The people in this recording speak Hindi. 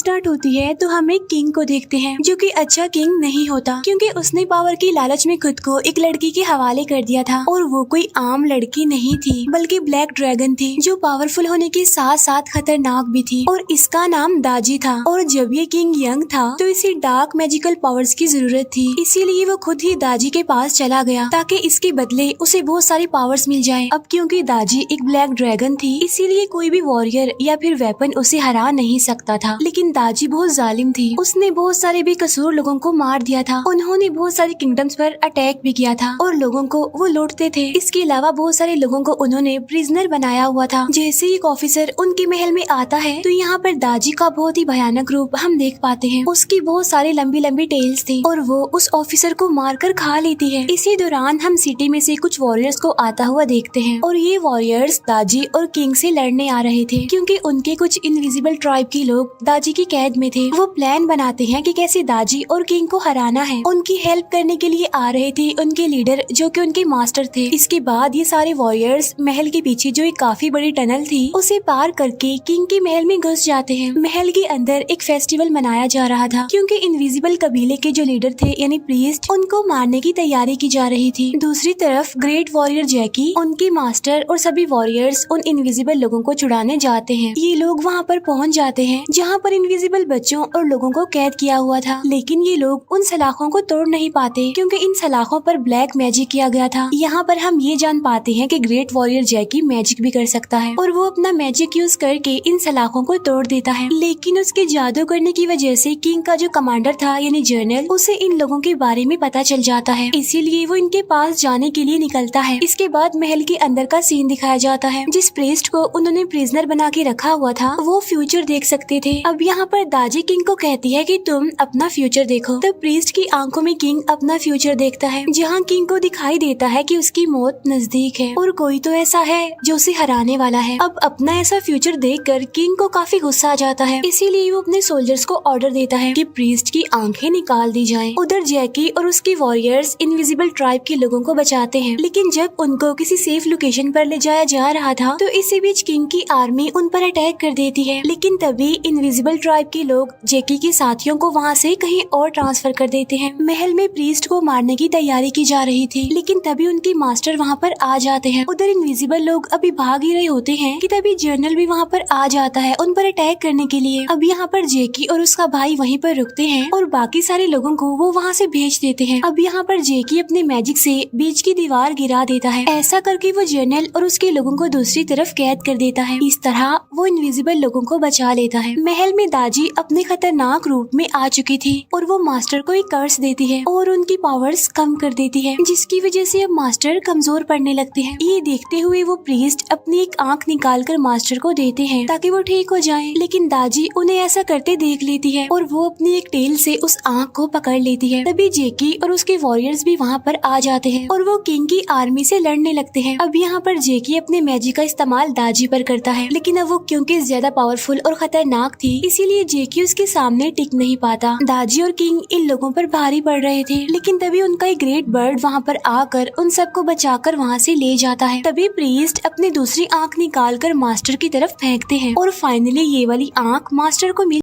स्टार्ट होती है तो हम एक किंग को देखते हैं जो कि अच्छा किंग नहीं होता, क्योंकि उसने पावर की लालच में खुद को एक लड़की के हवाले कर दिया था। और वो कोई आम लड़की नहीं थी बल्कि ब्लैक ड्रैगन थी जो पावरफुल होने के साथ साथ खतरनाक भी थी, और इसका नाम दाजी था। और जब ये किंग यंग था तो इसे डार्क मैजिकल पावर्स की जरूरत थी, इसीलिए वो खुद ही दाजी के पास चला गया ताकि इसके बदले उसे बहुत सारी पावर्स मिल जाए। अब क्योंकि दाजी एक ब्लैक ड्रैगन थी इसीलिए कोई भी वॉरियर या फिर वेपन उसे हरा नहीं सकता था, लेकिन दाजी बहुत जालिम थी। उसने बहुत सारे बेकसूर लोगों को मार दिया था। उन्होंने बहुत सारे किंगडम्स पर अटैक भी किया था और लोगों को वो लूटते थे। इसके अलावा बहुत सारे लोगों को उन्होंने प्रिजनर बनाया हुआ था। जैसे एक ऑफिसर उनके महल में आता है तो यहाँ पर दाजी का बहुत ही भयानक रूप हम देख पाते हैं। उसकी बहुत सारी लंबी लंबी टेल्स थी और वो उस ऑफिसर को मारकर खा लेती है। इसी दौरान हम सिटी में से कुछ वॉरियर्स को आता हुआ देखते हैं और ये वॉरियर्स दाजी और किंग से लड़ने आ रहे थे, क्योंकि उनके कुछ इनविजिबल ट्राइब के लोग दाजी की कैद में थे। वो प्लान बनाते हैं कि कैसे दाजी और किंग को हराना है। उनकी हेल्प करने के लिए आ रहे थे उनके लीडर जो कि उनके मास्टर थे। इसके बाद ये सारे वॉरियर्स महल के पीछे जो एक काफी बड़ी टनल थी उसे पार करके किंग के महल में घुस जाते हैं। महल के अंदर एक फेस्टिवल मनाया जा रहा था, क्योंकि इनविजिबल कबीले के जो लीडर थे यानी प्रीस्ट उनको मारने की तैयारी की जा रही थी। दूसरी तरफ ग्रेट वॉरियर जैकी, उनके मास्टर और सभी वॉरियर्स उन इनविजिबल लोगों को छुड़ाने जाते हैं। ये लोग वहाँ पर पहुँच जाते हैं जहाँ पर इनविजिबल बच्चों और लोगों को कैद किया हुआ था, लेकिन ये लोग उन सलाखों को तोड़ नहीं पाते क्योंकि इन सलाखों पर ब्लैक मैजिक किया गया था। यहाँ पर हम ये जान पाते हैं कि ग्रेट वॉरियर जैकी मैजिक भी कर सकता है और वो अपना मैजिक यूज करके इन सलाखों को तोड़ देता है। लेकिन उसके जादू करने की वजह से किंग का जो कमांडर था यानी जनरल, उसे इन लोगों के बारे में पता चल जाता है, इसीलिए वो इनके पास जाने के लिए निकलता है। इसके बाद महल के अंदर का सीन दिखाया जाता है। जिस प्रीस्ट को उन्होंने प्रिजनर बना के रखा हुआ था वो फ्यूचर देख सकते थे। अब यहाँ पर दाजी किंग को कहती है कि तुम अपना फ्यूचर देखो। तब प्रीस्ट की आंखों में किंग अपना फ्यूचर देखता है, जहाँ किंग को दिखाई देता है कि उसकी मौत नजदीक है और कोई तो ऐसा है जो उसे हराने वाला है। अब अपना ऐसा फ्यूचर देखकर किंग को काफी गुस्सा आ जाता है, इसीलिए वो अपने सोल्जर्स को ऑर्डर देता है कि प्रीस्ट की आंखें निकाल दी जाएं। उधर जैकी और उसके वॉरियर्स इनविजिबल ट्राइब के लोगों को बचाते हैं, लेकिन जब उनको किसी सेफ लोकेशन पर ले जाया जा रहा था तो इसी बीच किंग की आर्मी उन पर अटैक कर देती है। लेकिन तभी इनविजिबल ट्राइब के लोग जैकी के साथियों को वहाँ से कहीं और ट्रांसफर कर देते हैं। महल में प्रीस्ट को मारने की तैयारी की जा रही थी, लेकिन तभी उनके मास्टर वहाँ पर आ जाते हैं। उधर इनविजिबल लोग अभी भाग ही रहे होते हैं कि तभी जनरल भी वहाँ पर आ जाता है उन पर अटैक करने के लिए। अब यहाँ पर जैकी और उसका भाई वहीं पर रुकते हैं और बाकी सारे लोगों को वो वहाँ से भेज देते हैं। अब यहाँ पर जैकी अपने मैजिक से बीच की दीवार गिरा देता है। ऐसा करके वो जनरल और उसके लोगों को दूसरी तरफ कैद कर देता है। इस तरह वो इनविजिबल लोगों को बचा लेता है। महल में दाजी अपने खतरनाक रूप में आ चुकी थी और वो मास्टर को एक कर्स देती है और उनकी पावर्स कम कर देती है, जिसकी वजह से अब मास्टर कमजोर पड़ने लगते हैं। ये देखते हुए वो प्रीस्ट अपनी एक आंख निकाल कर मास्टर को देते हैं ताकि वो ठीक हो जाए, लेकिन दाजी उन्हें ऐसा करते देख लेती है और वो अपनी एक टेल से उस आंख को पकड़ लेती है। तभी जैकी और उसके वॉरियर्स भी वहाँ पर आ जाते हैं और वो किंग की आर्मी से लड़ने लगते हैं। अब यहाँ पर जैकी अपने मैजिक का इस्तेमाल दाजी पर करता है, लेकिन अब वो क्योंकि ज्यादा पावरफुल और खतरनाक थी इसीलिए जैकी उसके सामने टिक नहीं पाता। दाजी और किंग इन लोगों पर भारी पड़ रहे थे, लेकिन तभी उनका एक ग्रेट बर्ड वहाँ पर आकर उन सबको बचाकर वहाँ से ले जाता है। तभी प्रीस्ट अपनी दूसरी आंख निकालकर मास्टर की तरफ फेंकते हैं और फाइनली ये वाली आंख मास्टर को मिल